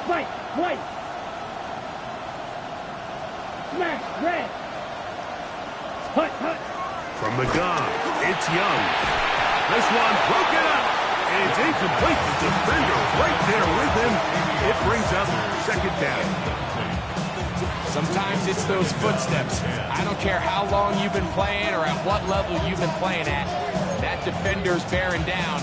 White, white. Smash, red. Hut, hut. From the gun, it's Young. This one broken up. And it's incomplete. The defender right there with him. It brings up second down. Sometimes it's those footsteps. I don't care how long you've been playing or at what level you've been playing at. That defender's bearing down.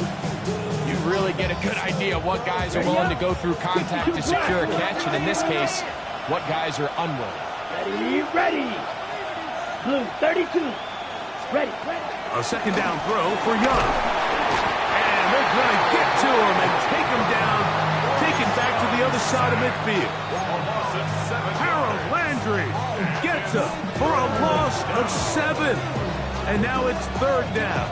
You really get a good idea of what guys are willing to go through contact to secure a catch, and in this case, what guys are unwilling. Ready, ready. Blue, 32. Ready, ready. A second down throw for Young. And they're going to get to him and take him down, take it back to the other side of midfield. Harold Landry gets him for a loss of 7. And now it's third down.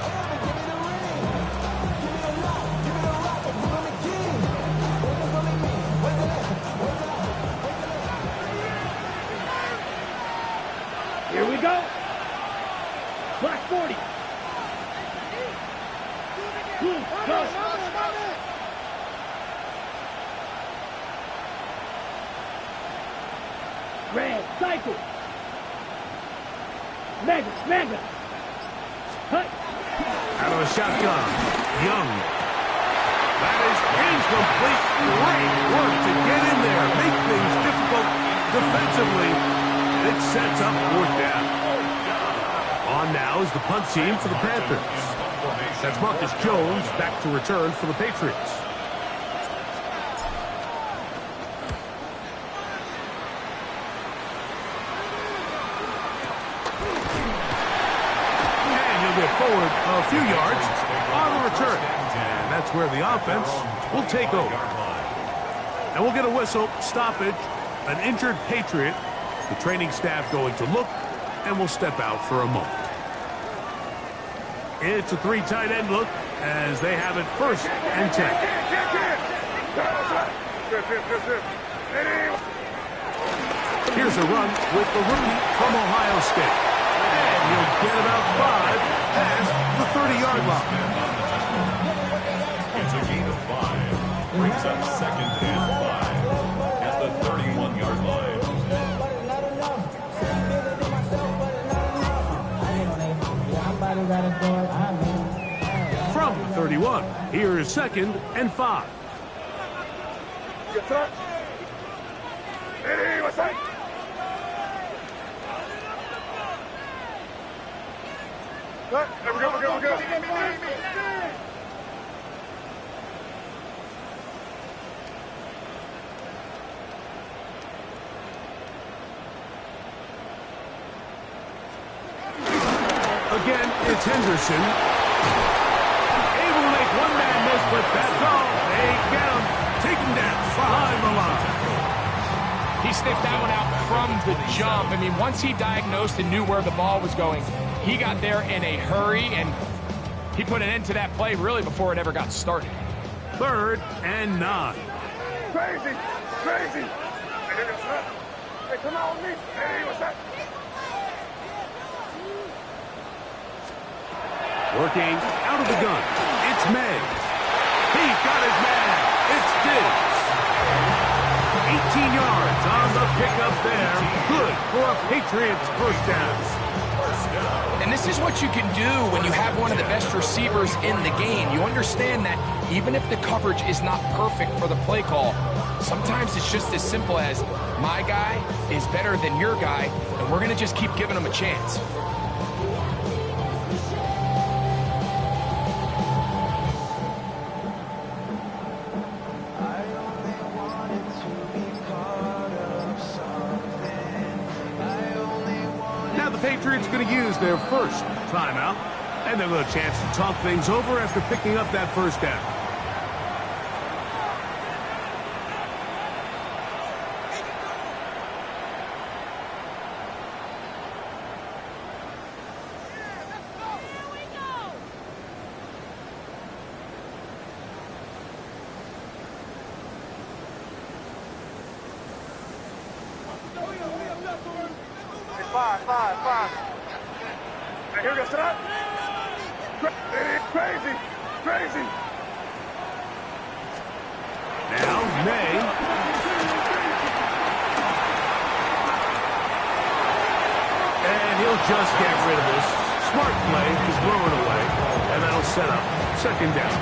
Here we go. Black 40. Blue, go. Red, cycle. Mega. Hut. Out of the shotgun, Young. That is incomplete. Great work to get in there, make things difficult defensively. It sets up fourth down. On now is the punt team for the Panthers. That's Marcus Jones back to return for the Patriots. And he'll get forward a few yards on the return. And that's where the offense will take over. And we'll get a whistle, stoppage, an injured Patriot. The training staff going to look, and will step out for a moment. It's a 3 tight end look as they have it first and 10. Here's a run with the rookie from Ohio State. And he'll get about 5 past the 30-yard line. It's a gain of 5. Brings up second and 5 at the 31-yard line. From 31, here is second and 5. Hey, what's that? There we go. Again, it's Henderson. Able to make one man miss, but that's all. They get him. Take him down behind the line. He sniffed that one out from the jump. I mean, once he diagnosed and knew where the ball was going, he got there in a hurry, and he put an end to that play really before it ever got started. Third and 9. Crazy. Hey, come on with me. Hey, what's that? Working out of the gun. It's May. He's got his man. It's Diggs. 18 yards on the pickup there. Good for a Patriots first down. And this is what you can do when you have one of the best receivers in the game. You understand that even if the coverage is not perfect for the play call, sometimes it's just as simple as my guy is better than your guy, and we're going to just keep giving him a chance. Patriots going to use their first timeout, and they'll have a chance to talk things over after picking up that first down. Five. Hey, here we go, set up. Crazy. Now, May just get rid of this. Smart play to throw it away, and that'll set up second down.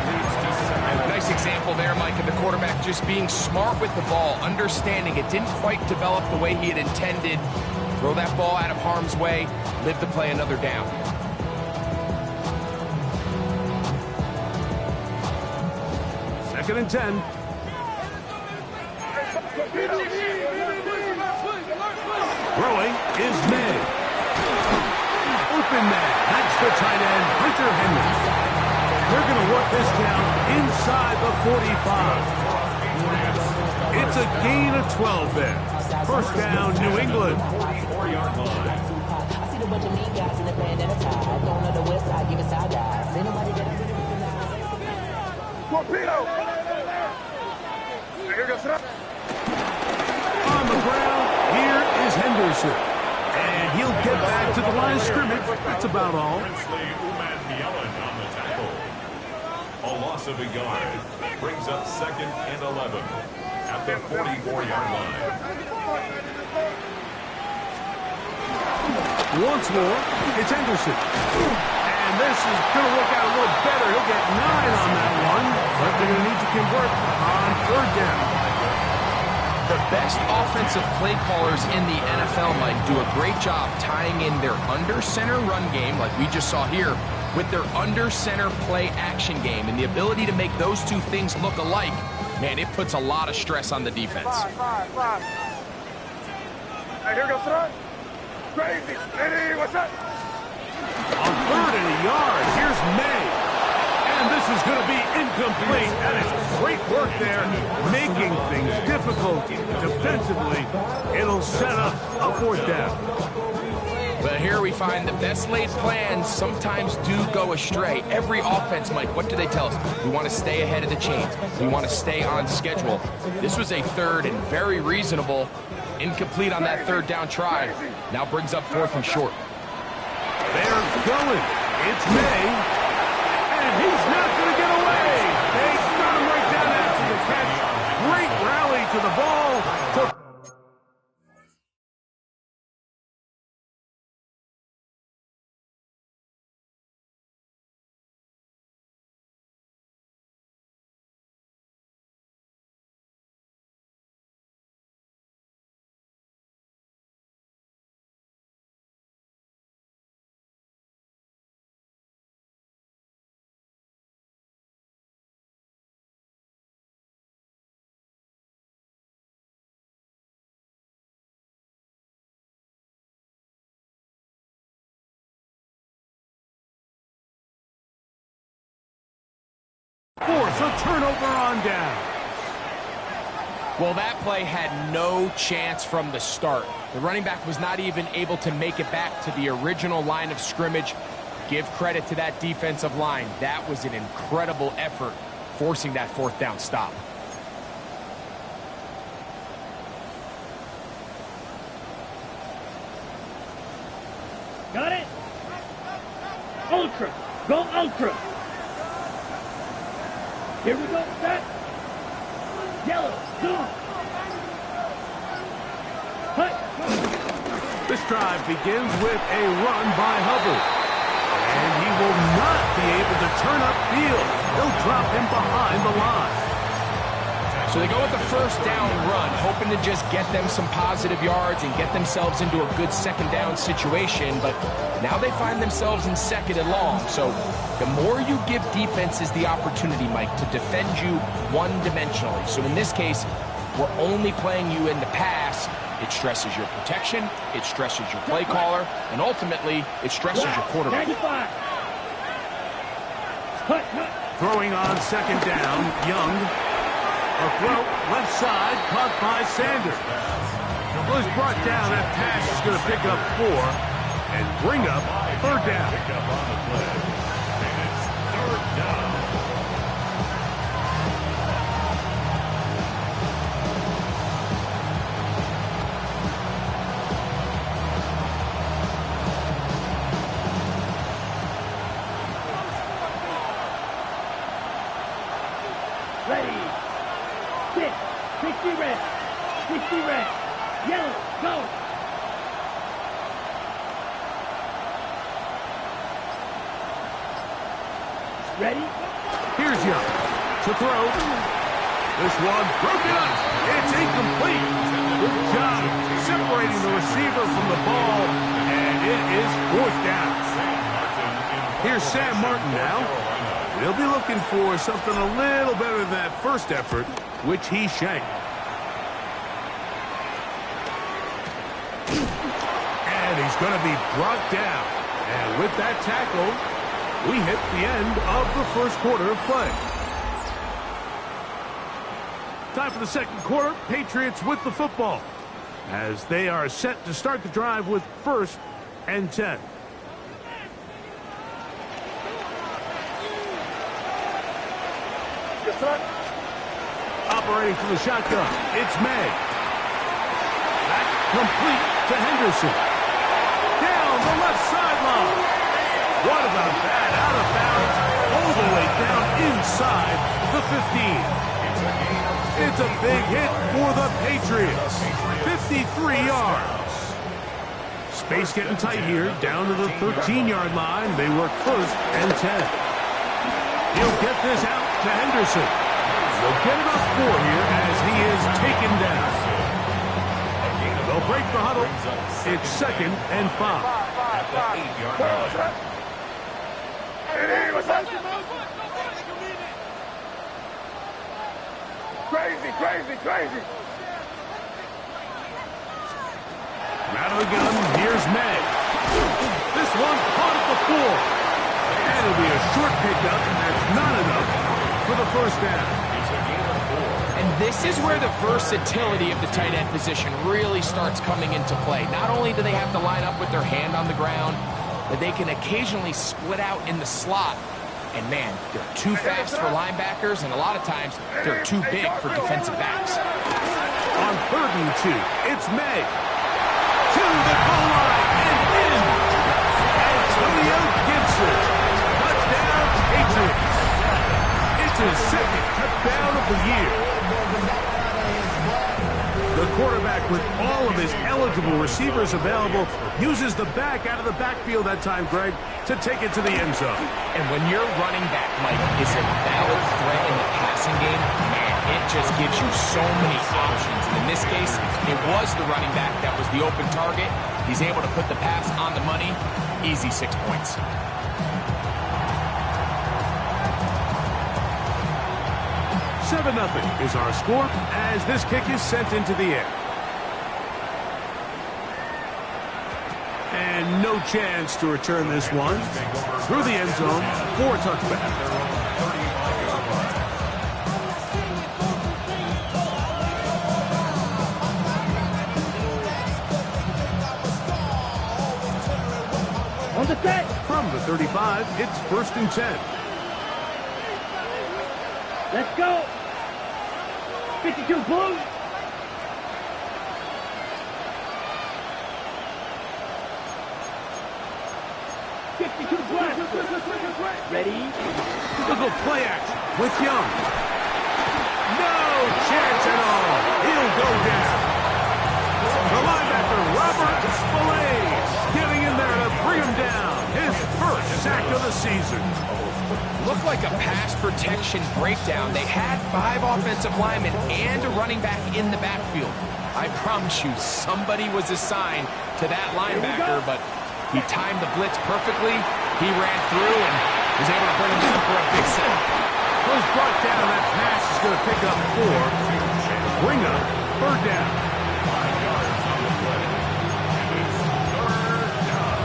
Nice example there, Mike, of the quarterback just being smart with the ball, understanding it didn't quite develop the way he had intended. Throw that ball out of harm's way, live to play another down. Second and 10. Throwing is May. Open man. That's the tight end, Hunter Henry. They're going to work this down inside the 45. It's a gain of 12 there. First down, New England. 44-yard line. I see the bunch of mean guys in the band and a tie. Going to the west side, giving side guys. Ain't nobody got to Torpedo! Here goes it. On the ground, here is Henderson. And he'll get back to the line of scrimmage. That's about all. Princely Uman-Yellen on the tackle. A loss of a yard brings up second and 11 at the 44-yard line. Once more, it's Henderson. And this is going to work out a little better. He'll get 9 on that one, but they're going to need to convert on third down. The best offensive play callers in the NFL, Mike, do a great job tying in their under-center run game, like we just saw here, with their under-center play action game. And the ability to make those two things look alike, man, it puts a lot of stress on the defense. Five. Here goes it. Crazy. Hey, what's up? On third and a yard, here's May. And this is going to be incomplete. That is great work there, making things difficult defensively. It'll set up a fourth down. But here we find the best laid plans sometimes do go astray. Every offense, Mike, what do they tell us? We want to stay ahead of the chains. We want to stay on schedule. This was a third and very reasonable. Incomplete on that third down try. Now brings up fourth and short. They're going. It's May. And he's not going to get away. They got him right down after the catch. Great rally to the ball. Force a turnover on down. Well, that play had no chance from the start. The running back was not even able to make it back to the original line of scrimmage. Give credit to that defensive line. That was an incredible effort, forcing that fourth down stop. Got it? Ultra. Go ultra. Here we go, set. Yellow, go. Hut. This drive begins with a run by Hubbard. And he will not be able to turn upfield. He'll drop him behind the line. So they go with the first down run, hoping to just get them some positive yards and get themselves into a good second down situation. But now they find themselves in second and long. So the more you give defenses the opportunity, Mike, to defend you one-dimensionally. So in this case, we're only playing you in the pass. It stresses your protection, it stresses your play caller, and ultimately, it stresses your quarterback. 95. Hut. Throwing on second down, Young. A throw, left side, caught by Sanders. Well, he's brought down. That pass is going to pick up 4 and bring up third down. Pick up on the play. And it's third down. Ready. 60 red. 60 red. Yellow, go. Ready? Here's Young to throw. This one broken up. It's incomplete. Good job separating the receiver from the ball, and it is fourth down. Here's Sam Martin now. They'll be looking for something a little better than that first effort, which he shanked. And he's going to be brought down. And with that tackle, we hit the end of the first quarter of play. Time for the second quarter. Patriots with the football as they are set to start the drive with 1st and 10. Operating from the shotgun, it's May. That's complete to Henderson. Down the left sideline. What about that? Out of bounds, all the way down inside the 15. It's a big hit for the Patriots. 53 yards. Space getting tight here, down to the 13-yard line. They work 1st and 10. He'll get this out to Henderson. They'll get it up 4 here as he is taken down. They'll break the huddle. It's 2nd and 5. Crazy. Out of the gun, here's May. This one caught at the 4. And it'll be a short pickup, and that's not enough for the first down. And this is where the versatility of the tight end position really starts coming into play. Not only do they have to line up with their hand on the ground, but they can occasionally split out in the slot. And man, they're too fast for linebackers, and a lot of times they're too big for defensive backs. On 3rd and 2, it's May. To the goal line and in. Antonio Gibson. Touchdown, Patriots. It's his 2nd touchdown of the year. The quarterback, with all of his eligible receivers available, uses the back out of the backfield that time, Greg, to take it to the end zone. And when your running back, Mike, is a valid threat in the passing game, man, it just gives you so many options. And in this case, it was the running back that was the open target. He's able to put the pass on the money. Easy 6 points. 7-0 is our score as this kick is sent into the air. And no chance to return this one through the end zone for a touchback. On the set. From the 35, it's 1st and 10. Let's go. 52 blue. Ready? Look at play action with Young. No chance at all. He'll go down. The linebacker, Robert Spillane, getting in there to bring him down. His 1st sack of the season. Looked like a pass protection breakdown. They had 5 offensive linemen and a running back in the backfield. I promise you, somebody was assigned to that linebacker, but he timed the blitz perfectly. He ran through and was able to bring him down for a big sack. Was brought down. That pass is going to pick up 4 and bring up 3rd down. 5 yards on the play. And it's 3rd down.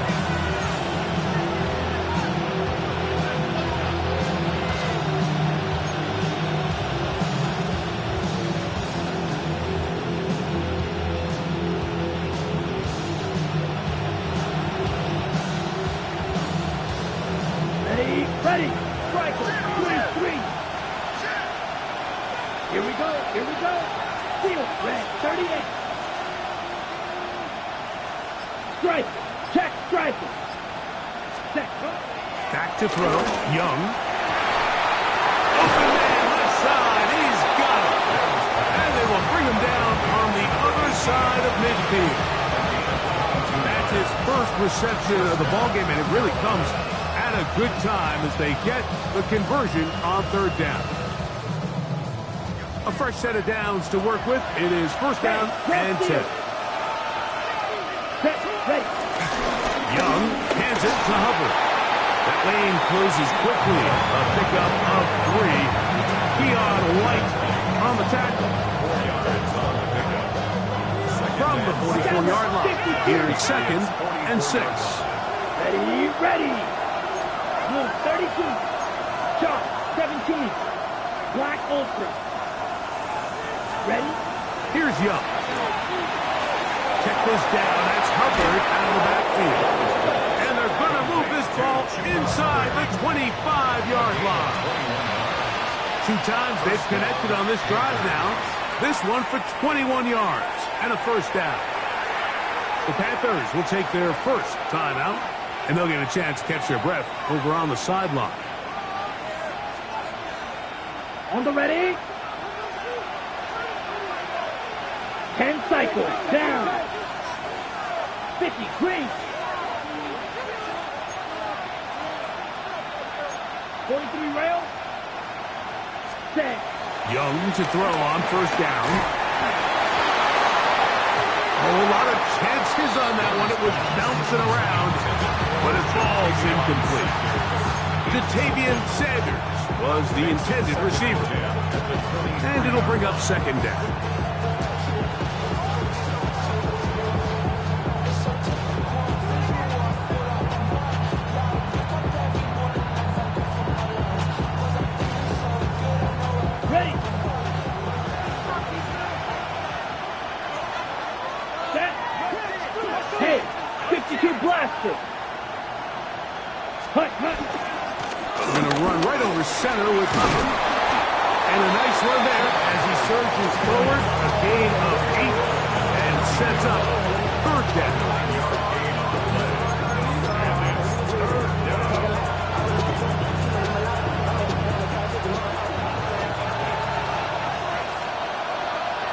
Ready. Strike. 3. Here we go. Field. Red. 38. Strike. Check. Strike. Set. Back to throw. Young. Open man left side. He's got it. And they will bring him down on the other side of midfield. That's his 1st reception of the ballgame, and it really comes out had a good time as they get the conversion on third down. A fresh set of downs to work with. It is first down and 10. Young hands it to Hubbard. That lane closes quickly. A pickup of 3. Keon White on the tackle. From the 44-yard line, here's second and 6. Ready, ready. Blue 32. Sharp 17. Black Ultra. Ready? Here's Young. Check this down. That's Hubbard out of the backfield. And they're going to move this ball inside the 25-yard line. 2 times they've connected on this drive now. This one for 21 yards and a first down. The Panthers will take their first timeout, and they'll get a chance to catch their breath over on the sideline. On the ready. 10 cycles. Down. 50. Green. 43 rail. Set. Young to throw on first down. A whole lot of chances on that one. It was bouncing around, but it falls incomplete. Jatavian Sanders was the intended receiver. And it'll bring up second down. Going to run right over center with Hubbard. And a nice run there as he surges forward. A gain of 8 and sets up third down.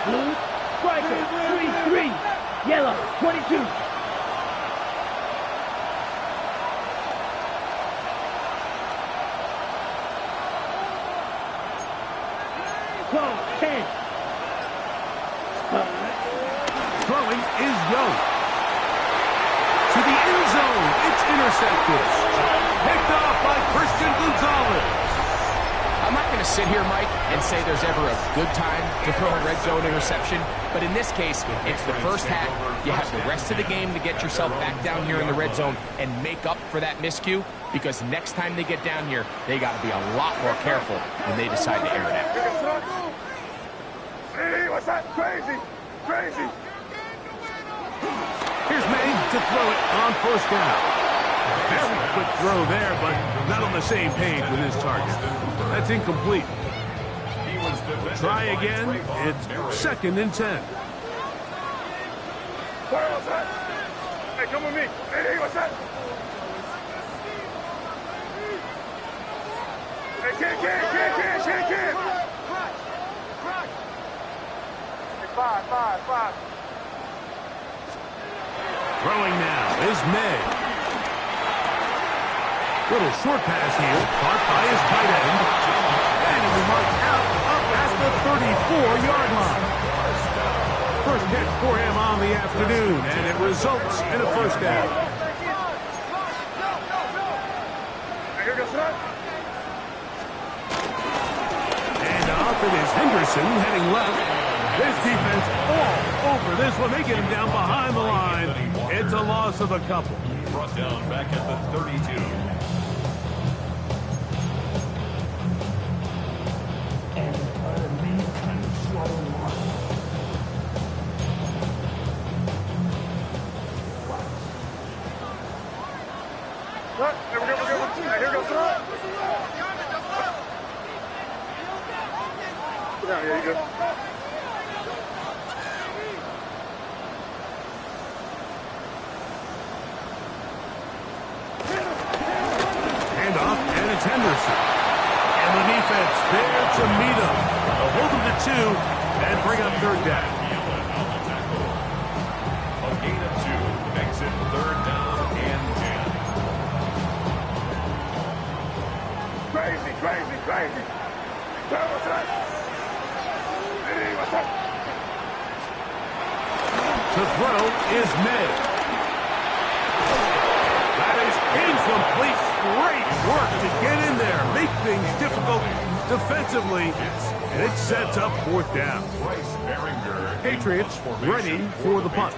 Blue, striker, 3-3. Yellow, 22. 10. Throwing is Young. To the end zone. It's intercepted. Picked off by Christian Gonzalez. I'm not going to sit here, Mike, and say there's ever a good time to throw a red zone interception, but in this case, it's the first half. You have the rest of the game to get yourself back down here in the red zone and make up for that miscue, because next time they get down here, they got to be a lot more careful when they decide to air it out. Hey, what's that? Crazy! Crazy! Here's May to throw it on first down. Very quick throw there, but not on the same page with his target. That's incomplete. Try again. It's second and 10. What's that? Hey, come with me. Hey, what's that? Hey, kid. Five. Throwing now is May. Little short pass here, caught by his tight end. And he marked out up at the 34-yard line. First catch for him on the afternoon, and it results in a first down. Here goes that. And off it is Henderson heading left. This defense all over this one. They get him down behind the line. It's a loss of a couple. Brought down back at the 32. Here we go. Here goes that. Put down, yeah, you go. Handoff, and it's Henderson. And the defense there to meet him. They'll hold him to 2 and bring up third down. A gain of 2 makes it third down and 10. To throw is made. That is incomplete. Great work to get in there, make things difficult defensively, and it sets up fourth down. Patriots ready for the punt.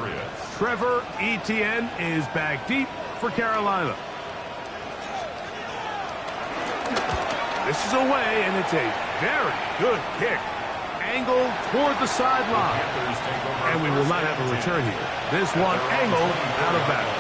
Trevor Etienne is back deep for Carolina. This is away, and it's a very good kick. Angled toward the sideline. And we will not have a return here. This one angled out of bounds.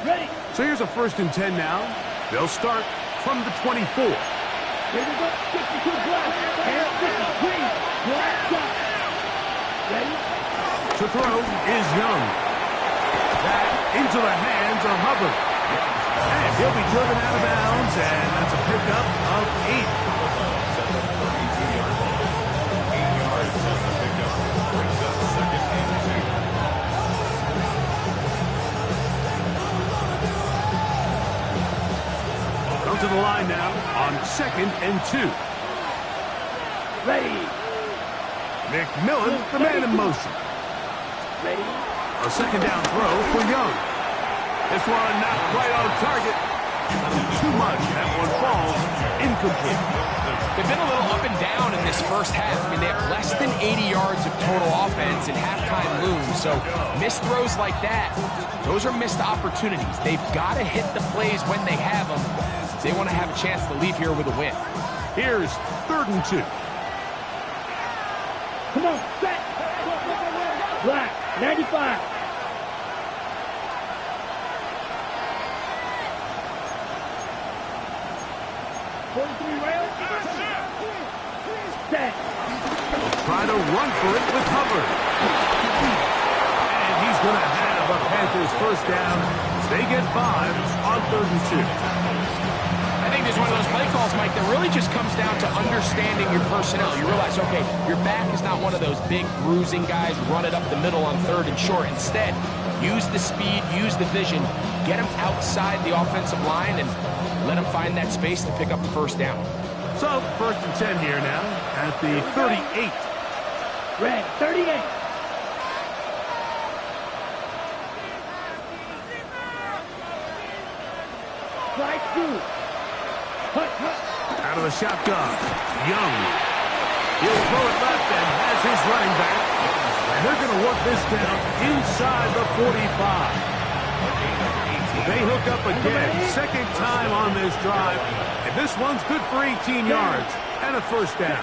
Ready. So here's a 1st and 10 now. They'll start from the 24. Here we go. 62 black. And 50 green. Black shot. Ready. To throw is Young. That into the hands of Hubbard. And he'll be driven out of bounds, and that's a pickup of 8. Brings up 2nd and 2. Come to the line now on 2nd and 2. Ready. McMillan, the man in motion. Ready. A 2nd down throw for Young. This one not quite on target. Too much. That one falls incomplete. They've been a little up and down in this first half. I mean, they have less than 80 yards of total offense, and halftime looms. So missed throws like that, those are missed opportunities. They've got to hit the plays when they have them. They want to have a chance to leave here with a win. Here's 3rd and 2. Come on. Set. Black. 95. Set. They'll try to run for it with Hubbard. And he's going to have a Panthers 1st down. They get 5 on 3rd and 2. I think there's one of those play calls, Mike, that really just comes down to understanding your personnel. You realize, okay, your back is not one of those big bruising guys, run it up the middle on 3rd and short. Instead, use the speed, use the vision, get them outside the offensive line, and let them find that space to pick up the 1st down. So, 1st and 10 here now at the 38. Red. 38. Strike 2. Hut. Out of the shotgun. Young. He'll throw it left and has his running back. And they're going to work this down inside the 45. They hook up again. 2nd time on this drive. And this one's good for 18 yards and a 1st down.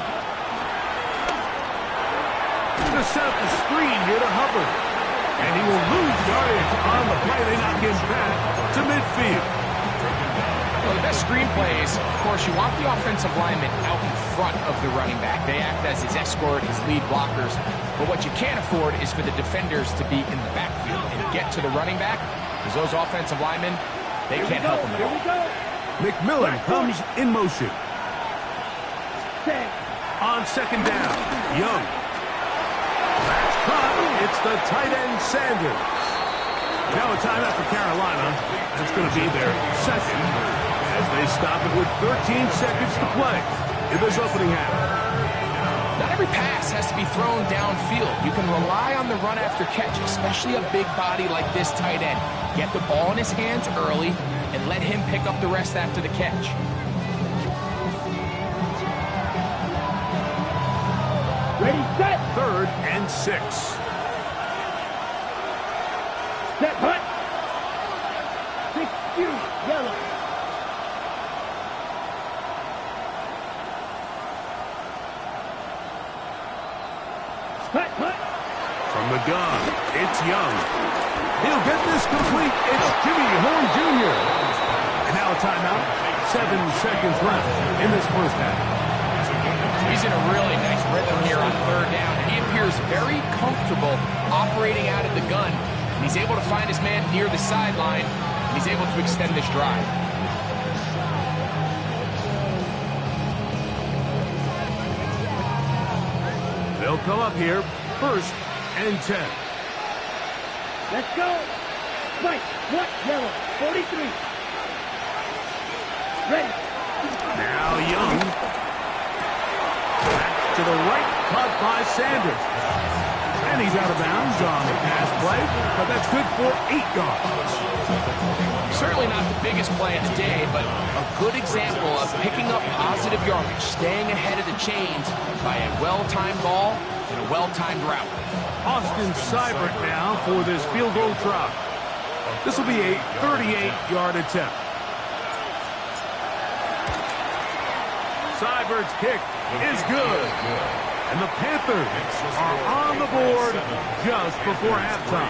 To set up the screen here to Hubbard. And he will lose yardage on the play. They knock him back to midfield. Well, the best screen plays, of course, you want the offensive lineman out in front of the running back. They act as his escort, his lead blockers. But what you can't afford is for the defenders to be in the backfield and get to the running back, because those offensive linemen, they can't help them at all. McMillan comes in motion. Set. On 2nd down, Young. That's caught. It's the tight end, Sanders. Now a timeout for Carolina. That's going to be their 2nd. As they stop it with 13 seconds to play in this opening half. Not every pass has to be thrown downfield. You can rely on the run after catch, especially a big body like this tight end. Get the ball in his hands early and let him pick up the rest after the catch. Ready, set. 3rd and 6. Set, hut. 6-2, yellow. Hut. From the gun, it's Young. He'll get this complete. It's Jimmy Horn Jr. And now a timeout. 7 seconds left in this 1st half. He's in a really nice rhythm here on third down. He appears very comfortable operating out of the gun. And he's able to find his man near the sideline. And he's able to extend this drive. They'll come up here, 1st and 10. Let's go. Spike, what? Yellow, 43. Ready. Now Young. Back to the right, caught by Sanders. And he's out of bounds on the pass play, but that's good for 8 yards. Certainly not the biggest play of the day, but a good example of picking up positive yardage, staying ahead of the chains by a well-timed ball and a well-timed route. Austin Seibert now for this field goal try. This will be a 38-yard attempt. Seibert's kick is good. And the Panthers are on the board just before halftime.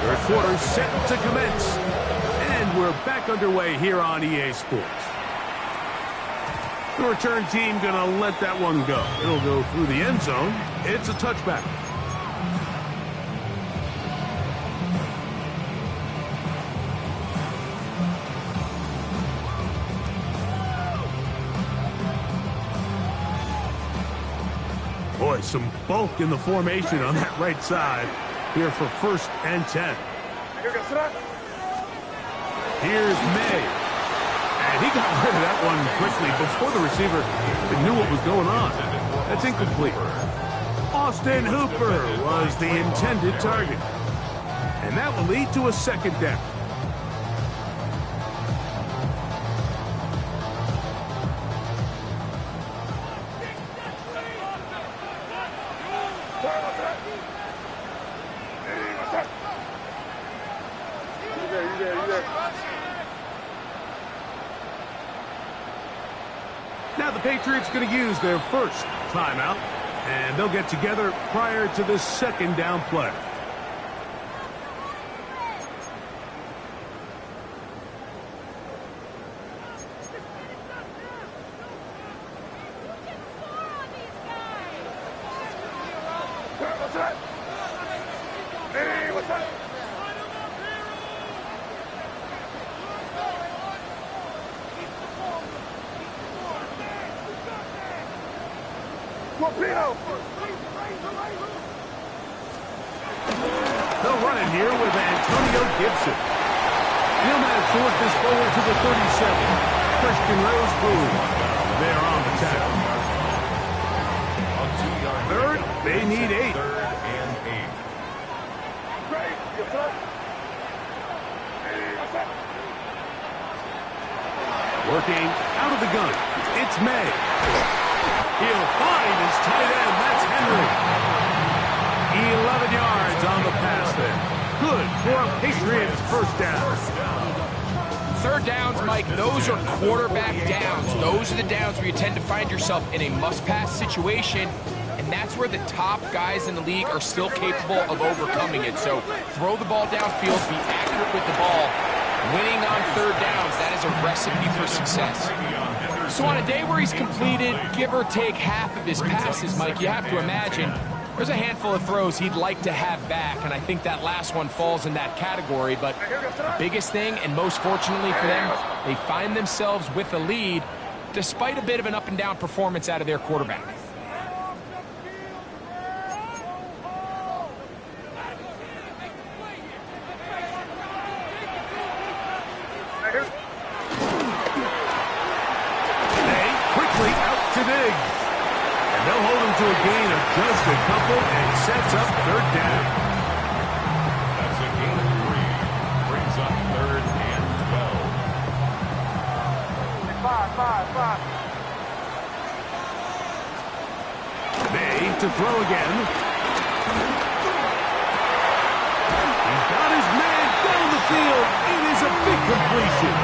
Third quarter set to commence. And we're back underway here on EA Sports. The return team going to let that one go. It'll go through the end zone. It's a touchback. Boy, some bulk in the formation on that right side here for 1st and 10. Here's May. And he got rid of that one quickly before the receiver knew what was going on. That's incomplete. Austin Hooper was the intended target. And that will lead to a 2nd down. Now the Patriots going to use their 1st timeout, and they'll get together prior to the 2nd down play. They'll run it here with Antonio Gibson. He'll now short this forward to the 37. Christian Rosebrook there on the tackle. 3rd, they need 8. 3rd and 8. Working out of the gun. It's May. He'll find his tight end. That's Henry. 11 yards on the pass there. Good for a Patriots 1st down. 3rd downs, Mike, those are quarterback downs. Those are the downs where you tend to find yourself in a must-pass situation, and that's where the top guys in the league are still capable of overcoming it. So throw the ball downfield, be accurate with the ball. Winning on 3rd downs, that is a recipe for success. So on a day where he's completed, give or take half of his passes, Mike, you have to imagine there's a handful of throws he'd like to have back, and I think that last one falls in that category. But the biggest thing, and most fortunately for them, they find themselves with a lead despite a bit of an up-and-down performance out of their quarterback. They'll hold him to a gain of just a couple and sets up 3rd down. That's a gain of 3. Brings up 3rd and 12. 5. May to throw again. He's got his man down the field. It is a big completion.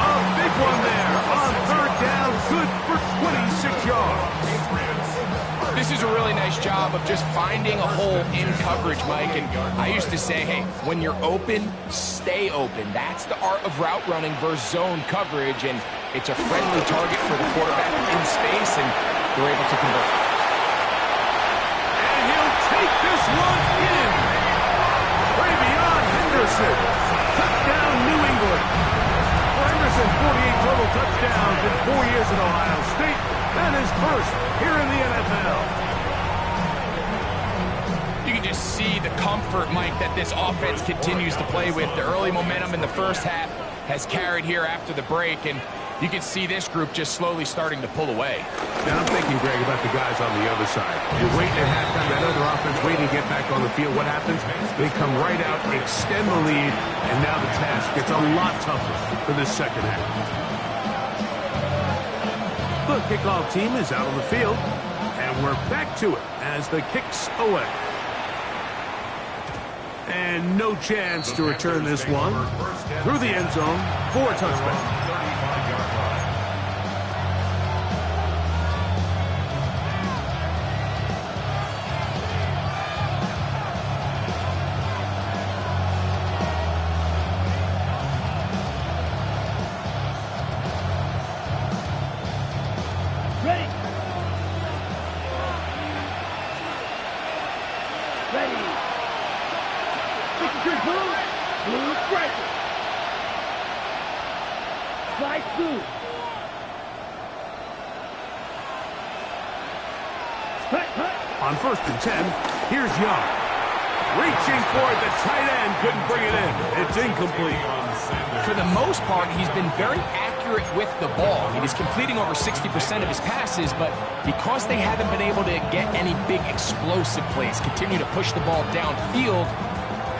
A big one there on 3rd down. Good for 26 yards. This is a really nice job of just finding a hole in coverage, Mike. And I used to say, hey, when you're open, stay open. That's the art of route running versus zone coverage. And it's a friendly target for the quarterback in space, and they're able to convert. And he'll take this one in. Travion Henderson. Touchdown, New England. For Henderson, 48 total touchdowns in 4 years at Ohio State. And his first here in the NFL. You can just see the comfort, Mike, that this offense continues to play with. The early momentum in the first half has carried here after the break, and you can see this group just slowly starting to pull away. Now I'm thinking, Greg, about the guys on the other side. You're waiting at halftime, that other offense waiting to get back on the field. What happens? They come right out, extend the lead, and now the task gets a lot tougher for this second half. The kickoff team is out on the field, and we're back to it as the kick's away. And no chance to return this one through the end zone for a touchback. Ready. Ready. 63 blue. Blue striker. Slide through. Hut, hut. On 1st and 10, here's Young. Reaching for it, the tight end couldn't bring it in. It's incomplete. For the most part, he's been very accurate with the ball. He is completing over 60% of his passes, but because they haven't been able to get any big explosive plays, continue to push the ball downfield,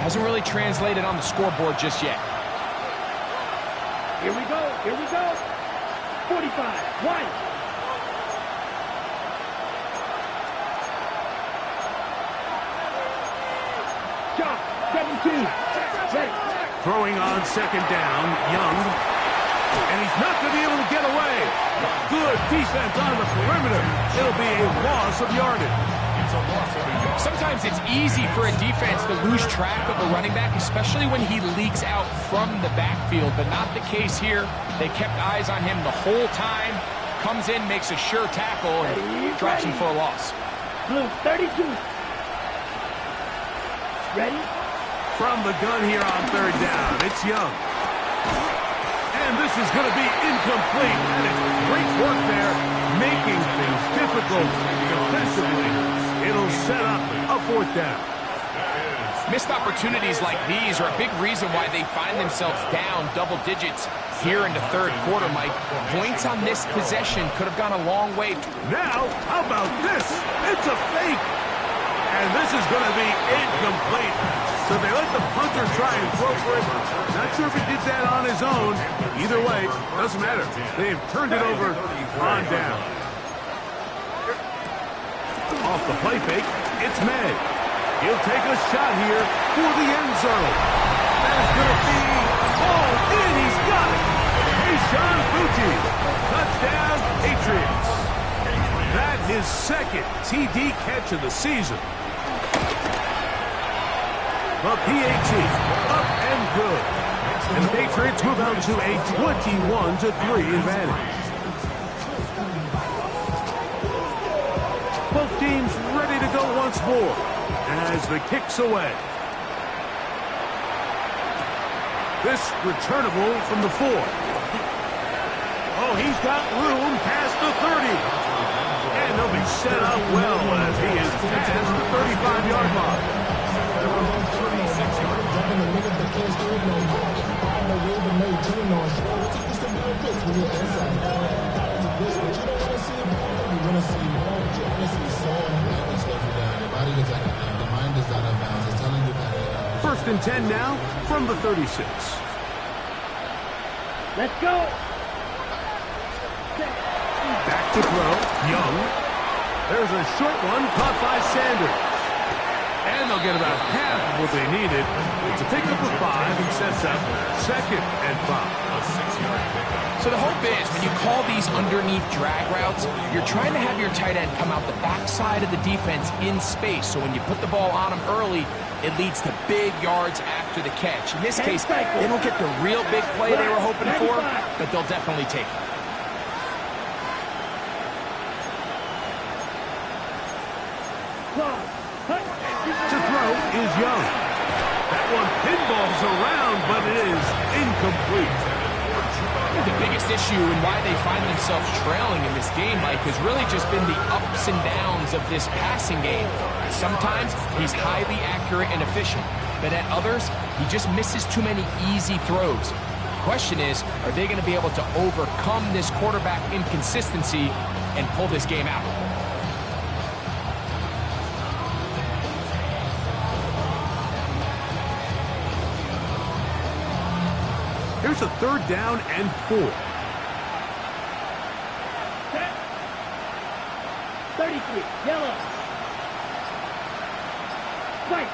hasn't really translated on the scoreboard just yet. Here we go. Here we go. 45. One. Shot. 17. Ready. Throwing on 2nd down, Young. And he's not going to be able to get away. Good defense on the perimeter. It'll be a loss of yardage. Sometimes it's easy for a defense to lose track of a running back, especially when he leaks out from the backfield, but not the case here. They kept eyes on him the whole time. Comes in, makes a sure tackle, and drops him for a loss. Blue 32. Ready? From the gun here on 3rd down, it's Young. And this is going to be incomplete. And it's great work there, making things difficult defensively. It'll set up a 4th down. Missed opportunities like these are a big reason why they find themselves down double digits here in the 3rd quarter, Mike. Points on this possession could have gone a long way. Now, how about this? It's a fake. And this is going to be incomplete. So they let the punter try and throw for it. Not sure if he did that on his own. Either way, doesn't matter. They've turned it over on down. Off the play fake, it's May. He'll take a shot here for the end zone. That's going to be all in. He's got it. Sean Booty. Touchdown, Patriots. That his 2nd TD catch of the season. The PAT up and good. And the Patriots move out to a 21-3 advantage. Both teams ready to go once more as the kick's away. This returnable from the 4. Oh, he's got room past the 30. And he'll be set up well as he is past the 35-yard line. First and 10 now from the 36. Let's go. Back to throw. Young. There's a short one caught by Sanders. And they'll get about half of what they needed. It's a pickup of 5 and sets up 2nd and 5. A 6-yard pickup. So the hope is when you call these underneath drag routes, you're trying to have your tight end come out the backside of the defense in space. So when you put the ball on him early, it leads to big yards after the catch. In this case, they don't get the real big play they were hoping for, but they'll definitely take it. To throw is Young. That one pinballs around, but it is incomplete. The biggest issue and why they find themselves trailing in this game, Mike, has really just been the ups and downs of this passing game. Sometimes he's highly accurate and efficient, but at others, he just misses too many easy throws. The question is, are they going to be able to overcome this quarterback inconsistency and pull this game out? Here's a 3rd down and 4. 33, yellow. White.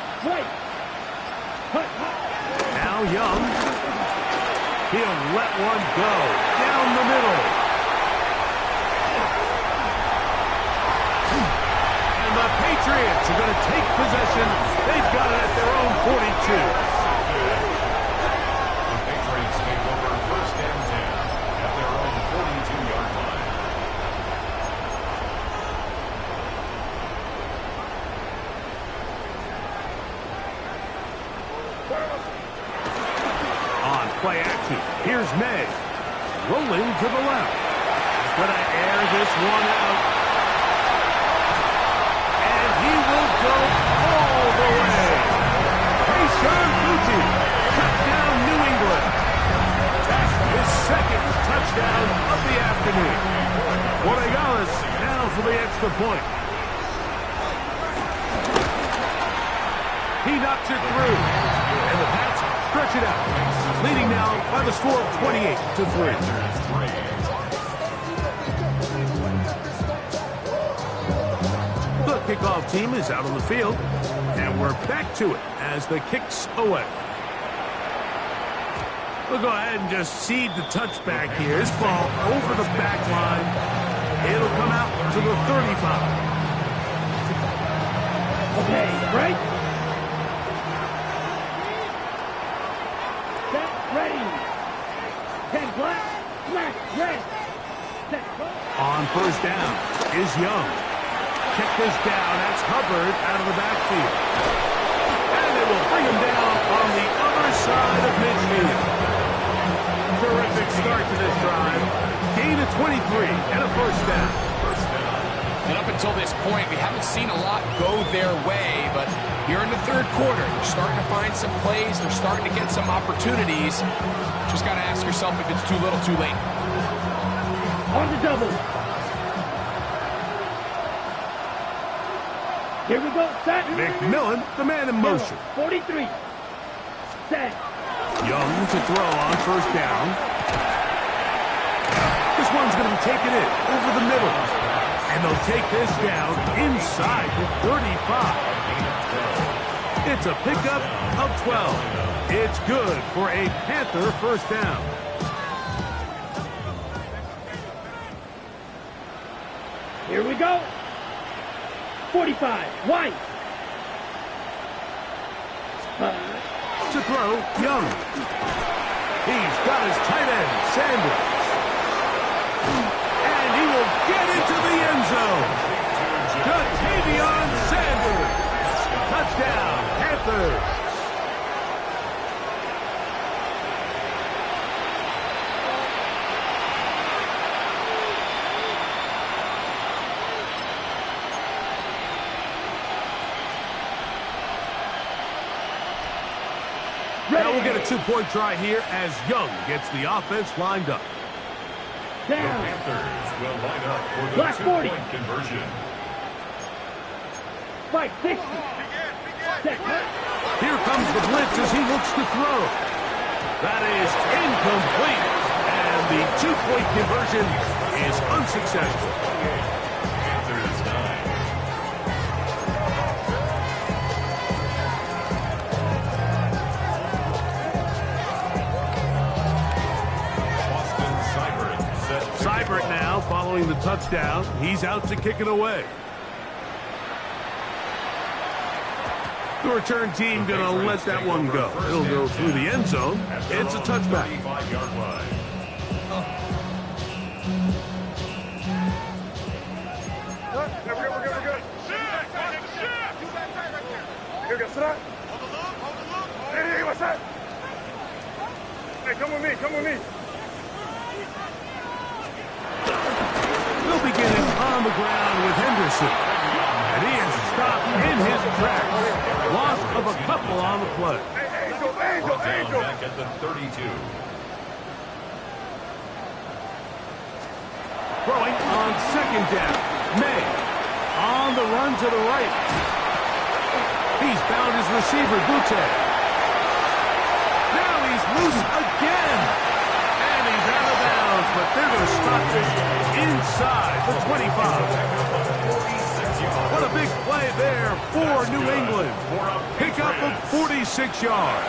Now Young. He'll let one go down the middle. And the Patriots are going to take possession. They've got it at their own 42. Play action. Here's May. Rolling to the left. He's going to air this one out. And he will go all the way. Tayshaun Boutte. Touchdown, New England. That's his 2nd touchdown of the afternoon. Borregales now for the extra point. He knocks it through. And the Pats stretch it out. Leading now by the score of 28-3. The kickoff team is out on the field, and we're back to it as the kick's away. We'll go ahead and just seed the touchback here. This ball over the back line. It'll come out to the 35. Okay, right? Ready. 10 black, red. Set. On 1st down is Young. Check this down. That's Hubbard out of the backfield. And it will bring him down on the other side of midfield. Terrific start to this drive. Gain of 23 and a 1st down. And up until this point, we haven't seen a lot go their way, but here in the 3rd quarter, they're starting to find some plays. They're starting to get some opportunities. Just got to ask yourself if it's too little, too late. On the double. Here we go. Set. McMillan, the man in motion. 43. Set. Young to throw on 1st down. This one's going to be taken in over the middle. And they'll take this down inside the 35. It's a pickup of 12. It's good for a Panther 1st down. Here we go. 45. White. To throw, Young. He's got his tight end, Sanders. And he will get into the end zone. Ja'Tavion Sanders. Touchdown, Panthers. Now we'll get a 2-point try here as Young gets the offense lined up. The Panthers will line up for the Black 40. 2-point conversion. Fight 60. Set. Here comes the blitz as he looks to throw. That is incomplete. And the 2-point conversion is unsuccessful. Panthers 9. following the touchdown. He's out to kick it away. The return team going to let that one go. It'll go through the end zone. It's a touchback. 35-yard line. We're good. Here, go, sit up. Hey, what's that? Hey, come with me. They'll begin it on the ground with Henderson. And he is stopped in his tracks. Loss of a couple on the play. Angel. Back at the 32. Throwing on second down. May on the run to the right. He's found his receiver, Butte. Now he's loose again. And he's out of bounds, but they're going to stop this inside the 25. What a big play there for New England. Pickup of 46 yards.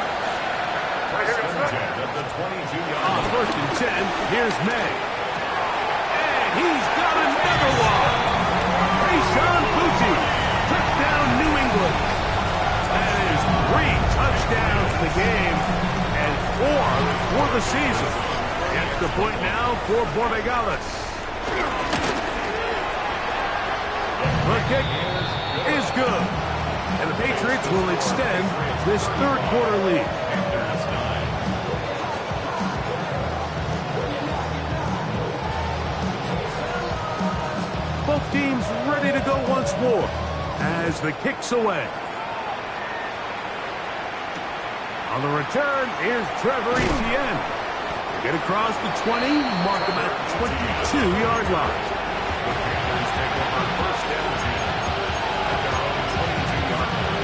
On first and 10, here's May. And he's got another one. Sean Butte. Touchdown, New England. That is 3 touchdowns in the game and 4 for the season. Gets the point now for Borregales. The kick is good. And the Patriots will extend this third quarter lead. Both teams ready to go once more as the kick's away. On the return, here's Trevor Etienne. Get across the 20, mark him at the 22-yard line. The Panthers take over first and 10 at their own 22-yard line.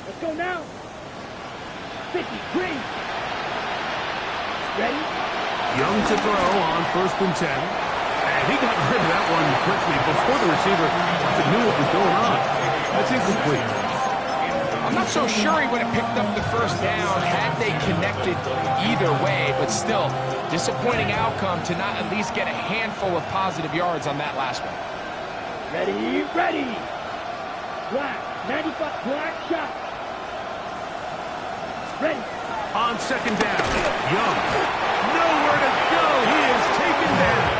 Let's go now. 53. Ready? Young to throw on first and 10. And he got rid of that one quickly before the receiver knew what was going on. That's incomplete. I'm not so sure he would have picked up the first down had they connected either way, but still, disappointing outcome to not at least get a handful of positive yards on that last one. Ready. Black. 95. Black shot. Ready. On second down, Young. Nowhere to go. He is taken down.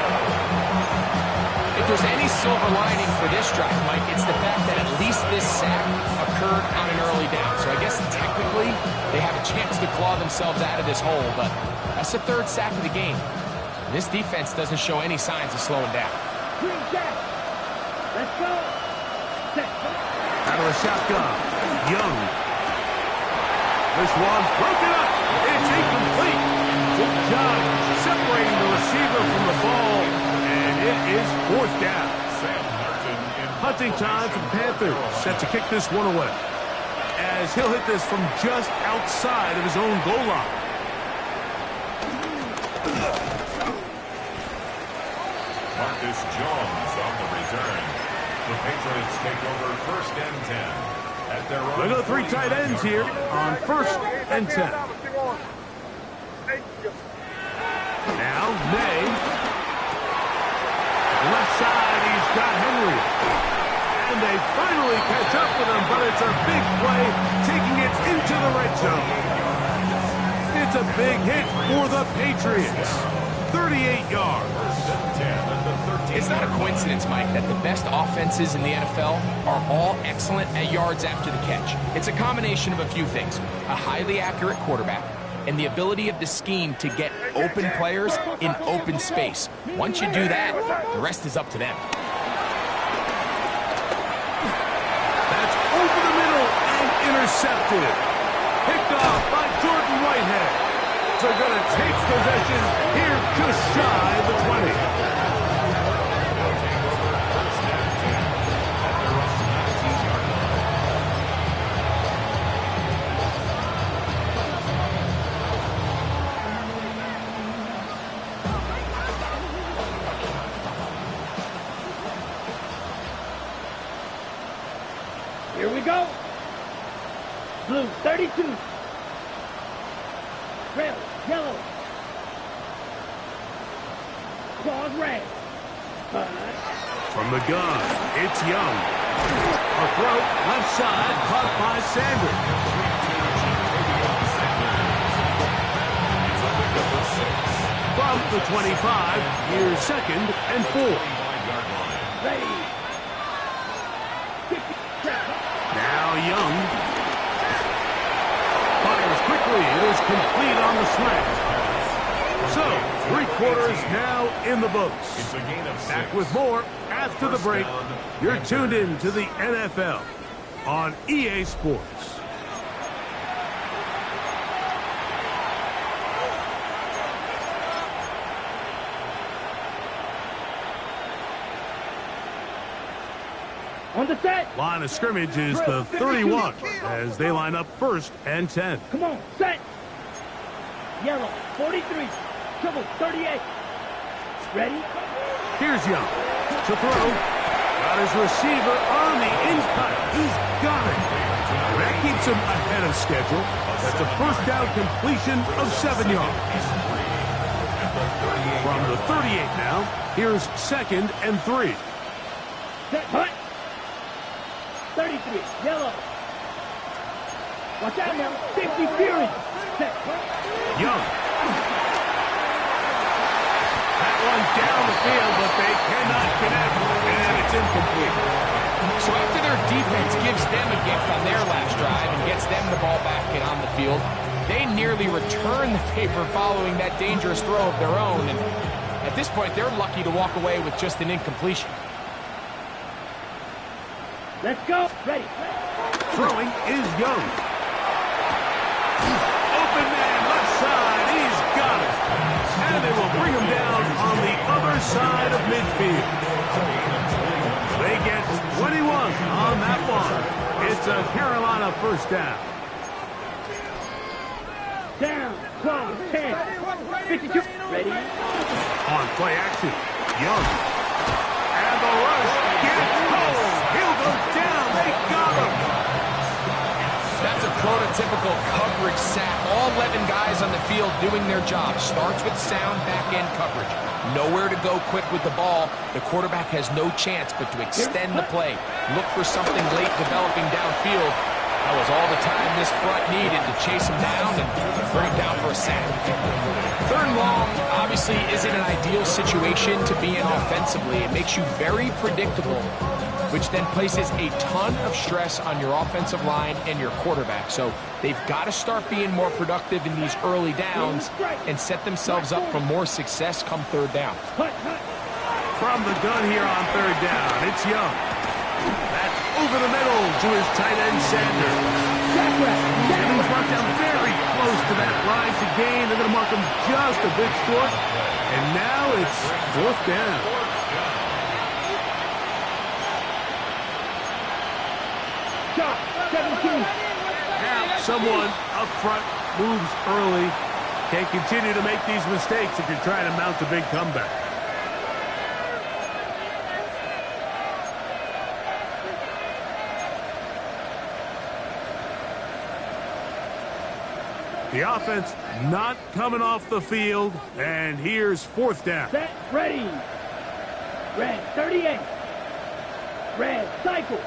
If there's any silver lining for this drive, Mike, it's the fact that at least this sack occurred on an early down. So I guess technically they have a chance to claw themselves out of this hole, but that's the third sack of the game. And this defense doesn't show any signs of slowing down. Green jack. Let's go. Set. Out of the shotgun, Young. This one's broken up. It's incomplete. Good job separating the receiver from the ball, and it is fourth down. Hunting time for the Panthers, set to kick this one away, as he'll hit this from just outside of his own goal line. Marcus Jones on the return. The Patriots take over first and 10 at their own. They go 3 tight ends here on first and 10. Now May. Left side, he's got Henry. And they finally catch up with him, but it's a big play, taking it into the red zone. It's a big hit for the Patriots. 38 yards. It's not a coincidence, Mike, that the best offenses in the NFL are all excellent at yards after the catch. It's a combination of a few things. A highly accurate quarterback and the ability of the scheme to get open players in open space. Once you do that, the rest is up to them. That's over the middle and intercepted. Picked off by Jordan Whitehead. They're going to take possession here just shy of the 20. Here we go. Blue, 32. Pause red. From the gun, it's Young. A throw, left side, caught by Sanders. From the 25, here's 2nd and 4. Ready. Now Young. Fires quickly. It is complete on the slant. So, 3 quarters now in the books. It's a gain of 6. Back with more after the break. You're tuned in to the NFL on EA Sports. On the set. Line of scrimmage is the 31 as they line up 1st and 10. Come on, set. Yellow, 43. Triple, 38. Ready? Here's Young to throw. Got his receiver on the in-cut. He's got it. And that keeps him ahead of schedule. That's a 1st down completion of 7 yards. From the 38 now, here's 2nd and 3. Set, hut. 33, yellow. Watch out now, 50 Fury. Set, Young. That one down the field, but they cannot connect, and it's incomplete. So after their defense gives them a gift on their last drive and gets them the ball back and on the field, they nearly return the favor following that dangerous throw of their own. And at this point, they're lucky to walk away with just an incompletion. let's go. Ready. Throwing is Young. Open man, left side. He's got it. And they will bring him down on the other side of midfield. They get 21 on that one. It's a Carolina 1st down. Down, 12, 10, 52. Ready. On play action, Young. And the rush gets home. He'll go down. They got him. That's a prototypical coverage sack. All 11 guys on the field doing their job. Starts with sound back-end coverage. Nowhere to go quick with the ball. The quarterback has no chance but to extend the play. Look for something late developing downfield. That was all the time this front needed to chase him down and bring him down for a sack. 3rd and long obviously isn't an ideal situation to be in offensively. It makes you very predictable, which then places a ton of stress on your offensive line and your quarterback. So they've got to start being more productive in these early downs and set themselves up for more success come 3rd down. From the gun here on 3rd down, it's Young. That's over the middle to his tight end, Sanders. And he's brought down very close to that line to gain. They're going to mark him just a bit short. And now it's 4th down. Shot, 17. Now someone up front moves early. Can't continue to make these mistakes if you're trying to mount a big comeback. The offense not coming off the field, and here's 4th down. Set, ready. Red, 38. Red, cycle.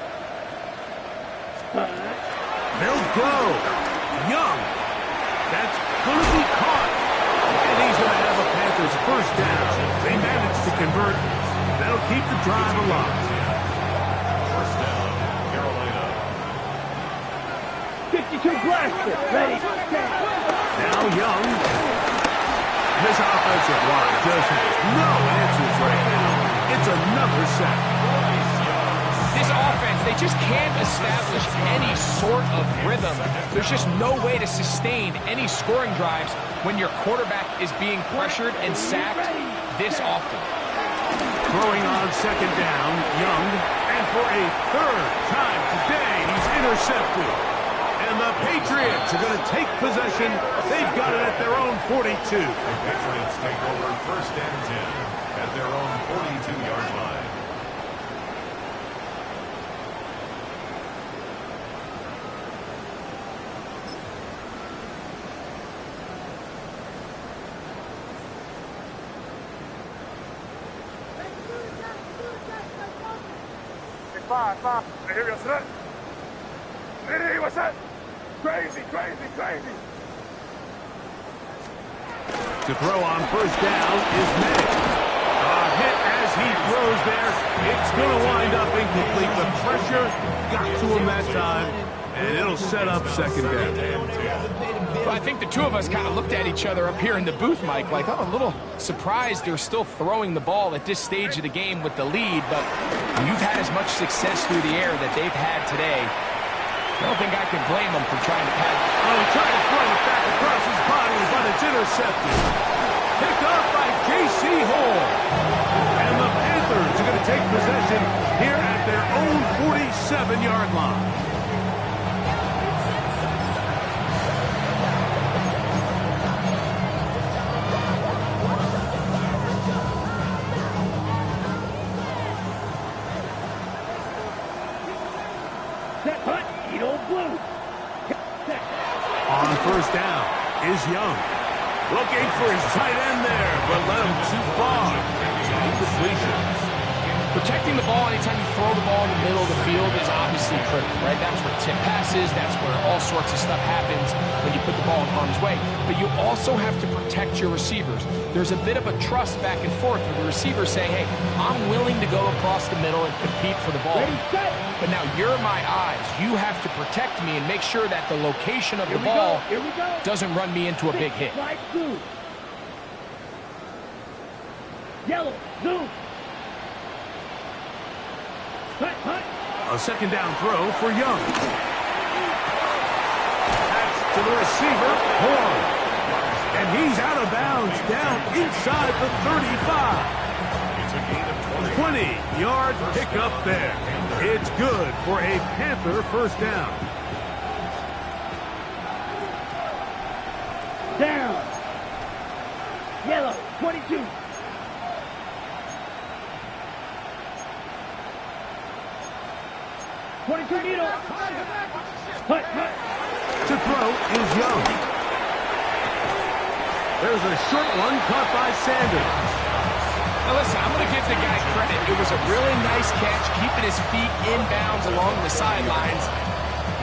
They'll go. Young. That's going to be caught. And he's going to have a Panthers 1st down. They managed to convert. That'll keep the drive alive. 1st down, Carolina. 52 blaster, ready. Now Young. This offensive line just has no answers right now. It's another sack. This offense, they just can't establish any sort of rhythm. There's just no way to sustain any scoring drives when your quarterback is being pressured and sacked this often. Throwing on 2nd down, Young. And for a 3rd time today, he's intercepted. And the Patriots are going to take possession. They've got it at their own 42. The Patriots take over 1st and 10 at their own 42-yard line. five. Hey, here we go, set. Hey, what's that? Crazy. To throw on first down is May. Hit as he throws there. It's going to wind up incomplete. The pressure got to him that time, and it'll set up second down. Well, I think the two of us kind of looked at each other up here in the booth, Mike, like, oh, a little surprised they're still throwing the ball at this stage of the game with the lead, but when you've had as much success through the air that they've had today, I don't think I can blame them for trying to pad. Oh, trying to throw it back across his body, but it's intercepted. Picked up by J.C. Hall. And the Panthers are going to take possession here at their own 47-yard line. On first down is Young. Looking for his tight end there, but led him too far. Incompletion. Protecting the ball anytime you throw the ball in the middle of the field is obviously critical, right? That's where tip passes, that's where all sorts of stuff happens when you put the ball in harm's way. But you also have to protect your receivers. There's a bit of a trust back and forth with the receivers saying, hey, I'm willing to go across the middle and compete for the ball. But now you're my eyes. You have to protect me and make sure that the location of the ball doesn't run me into a big hit. Yellow, zoom. A second down throw for Young. Pass to the receiver, Horn. And he's out of bounds, down inside the 35. It's a gain of 20. 20-yard pickup there. It's good for a Panther first down. Down. Yellow, 22. Needle. Hut. To throw is Young. There's a short one caught by Sanders. Now listen, I'm going to give the guy credit. It was a really nice catch, keeping his feet inbounds along the sidelines.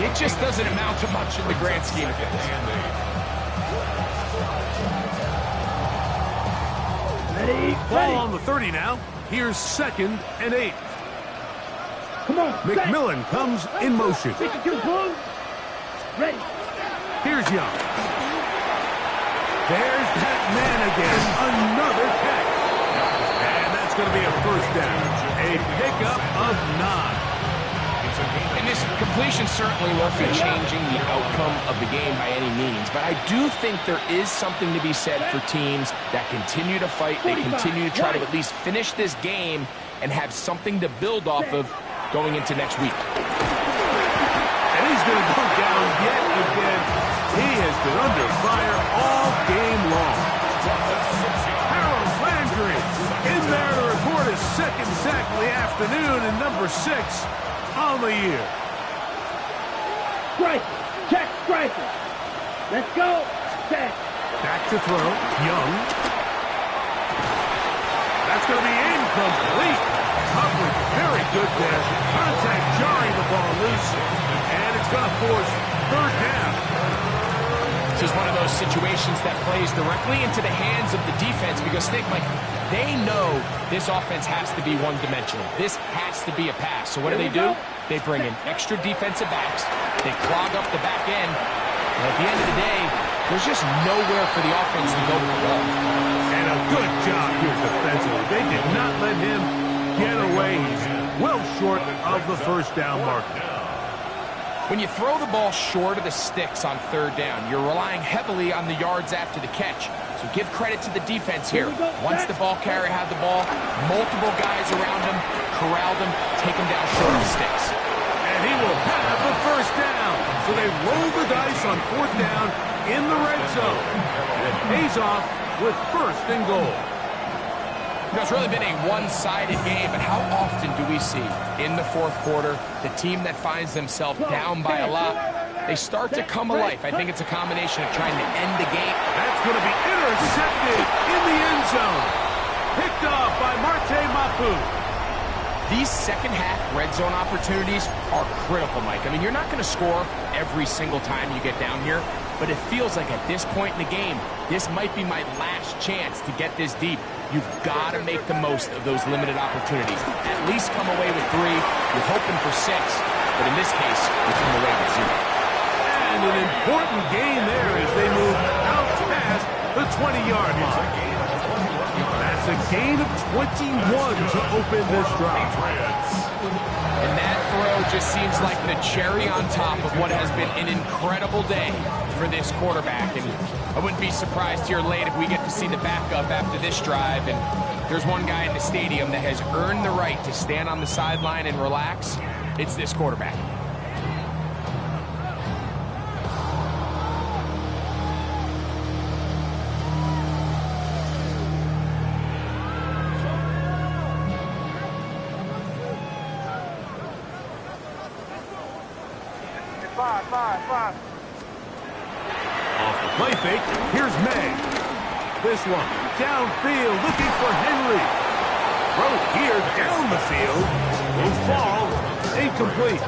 It just doesn't amount to much in the grand scheme of things. Ball on the 30 now. Here's 2nd and 8. Come on, McMillan comes in motion. Ready. Here's Young. There's that man again. Another catch. And that's going to be a first down. A pickup of 9. And this completion certainly won't be changing the outcome of the game by any means, but I do think there is something to be said for teams that continue to fight, they continue to try to at least finish this game and have something to build off of going into next week. And he's going to go down yet again. He has been under fire all game long. Harold Landry in there to record his 2nd sack of the afternoon and number 6 on the year. Striker. Let's go. Set. Back to throw. Young. That's going to be incomplete. Coverage very good there. Contact jarring the ball loose. And it's going to force 3rd down. This is one of those situations that plays directly into the hands of the defense because Mike, they know this offense has to be one-dimensional. This has to be a pass. So what do? They bring in extra defensive backs. They clog up the back end. And at the end of the day, there's just nowhere for the offense to go with the ball. And a good job here defensively. They did not let him get away. He's well short of the first down marker. When you throw the ball short of the sticks on 3rd down, you're relying heavily on the yards after the catch. So give credit to the defense here. Once the ball carrier had the ball, multiple guys around him, corralled him, take him down short of the sticks. And he will have the first down. So they roll the dice on 4th down in the red zone. And it pays off with 1st and goal. You know, it's really been a one-sided game, but how often do we see in the 4th quarter the team that finds themselves down by a lot, they start to come alive. I think it's a combination of trying to end the game. That's going to be intercepted in the end zone. Picked off by Marte Mapu. These second half red zone opportunities are critical, Mike. I mean, you're not going to score every single time you get down here, but it feels like at this point in the game, this might be my last chance to get this deep. You've got to make the most of those limited opportunities. At least come away with 3. You're hoping for 6, but in this case, you come away with 0. And an important gain there as they move out past the 20-yard line. That's a gain of 21 to open this drive. And that throw just seems like the cherry on top of what has been an incredible day for this quarterback. And I wouldn't be surprised here late if we get to see the backup after this drive. And there's one guy in the stadium that has earned the right to stand on the sideline and relax. It's this quarterback. Five. Off the play fake, here's May. This one, downfield, looking for Henry. Throw here, down the field. Will fall, incomplete.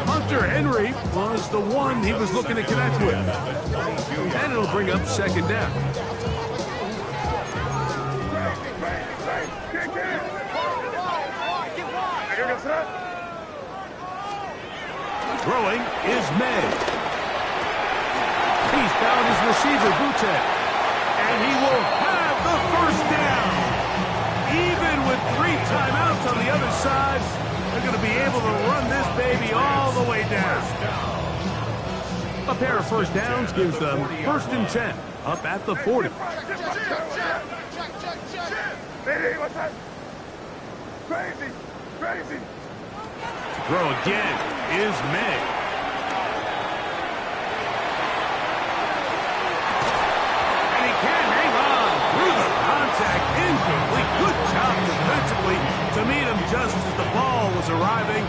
Hunter Henry was the one he was looking to connect with. And it'll bring up second down. Throwing is May. He's found his receiver, Butte. And he will have the first down. Even with 3 timeouts on the other side, they're going to be able to run this baby all the way down. A pair of first downs gives them 1st and 10, up at the 40. Hey, what's that? Crazy. Throw again is May. And he can't hang on through the contact. Incomplete. Good job defensively to meet him just as the ball was arriving.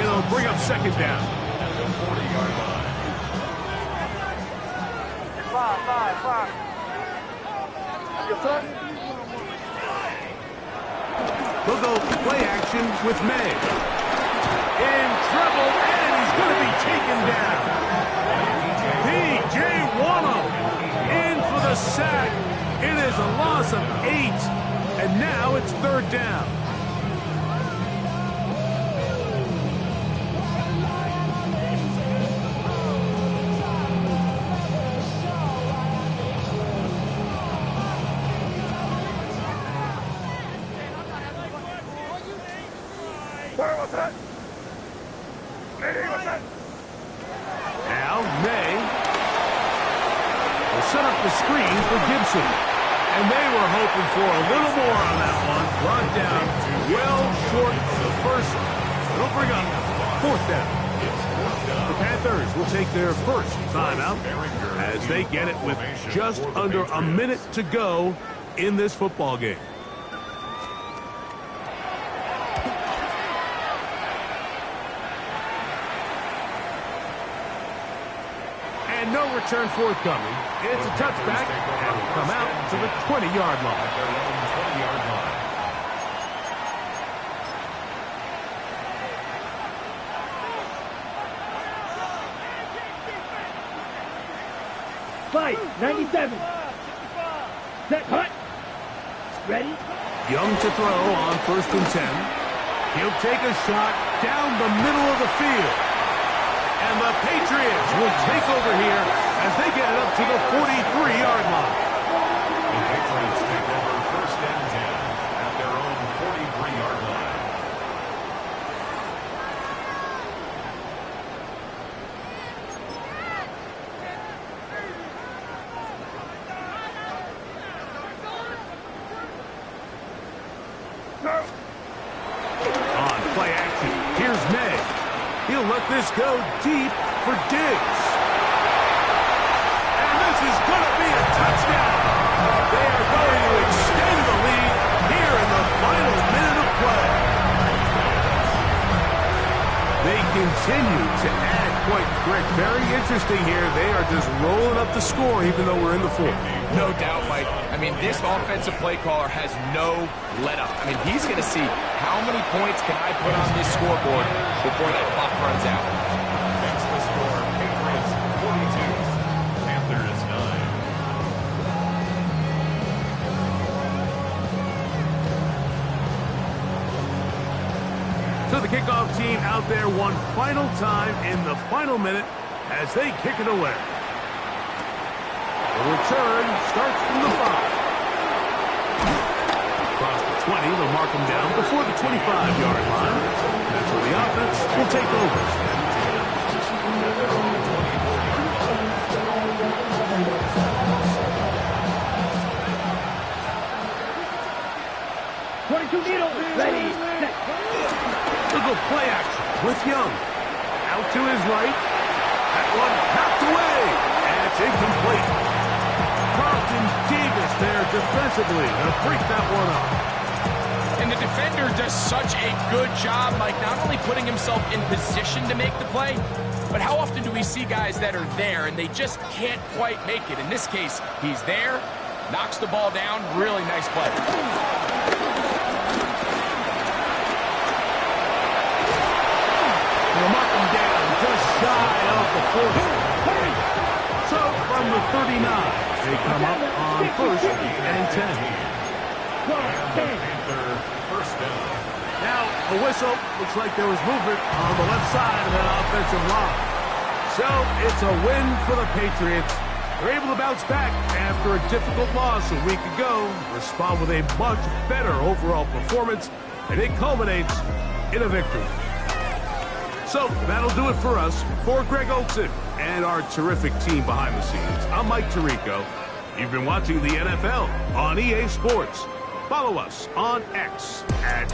It'll bring up second down. At the 40-yard line. Five. Yes, sir. We'll go play action with May. In trouble, and he's going to be taken down. P.J. Wannum in for the sack. It is a loss of 8, and now it's 3rd down. What's that? Hey, what's that? Now May will set up the screen for Gibson. And they were hoping for a little more on that one. Brought down well short of the first. It'll bring up 4th down. The Panthers will take their first timeout as they get it with just under a minute to go in this football game. And no return forthcoming. It's a touchback and will come out to the 20-yard line. Their own 20-yard line. Fight, 97. Set, hut. Ready? Young to throw on 1st and 10. He'll take a shot down the middle of the field. And the Patriots will take over here as they get it up to the 43-yard line. The Patriots take over 1st and 10 at their own 43-yard line. On play action, here's May. He'll let this go deep for Diggs. And this is going to be a touchdown. They are going to extend the lead here in the final minute of play. They continue to add point, Greg. Very interesting here. They are just rolling up the score even though we're in the fourth. No doubt, Mike. I mean, this offensive play caller has no let-up. I mean, he's going to see how many points can I put on this scoreboard before that clock runs out. That's the score. Patriots 42, Panthers 9. So the kickoff team out there one final time in the final minute as they kick it away. The return starts from the 5. Across the 20, they'll mark them down before the 25-yard line. That's where the offense will take over. 22 Needle, ready, set. Look at play action with Young. Out to his right. That one knocked away. And it's incomplete. Carlton Davis there defensively to break that one up. And the defender does such a good job, Mike, not only putting himself in position to make the play, but how often do we see guys that are there and they just can't quite make it? In this case, he's there, knocks the ball down, really nice play. They'll mark him down just shy of the 40. So from the 39, they come up on 1st and 10. Panther first down. Now, a whistle. Looks like there was movement on the left side of that offensive line. So it's a win for the Patriots. They're able to bounce back after a difficult loss a week ago, respond with a much better overall performance, and it culminates in a victory. So that'll do it for us. For Greg Olson and our terrific team behind the scenes, I'm Mike Tirico. You've been watching the NFL on EA Sports. Follow us on X at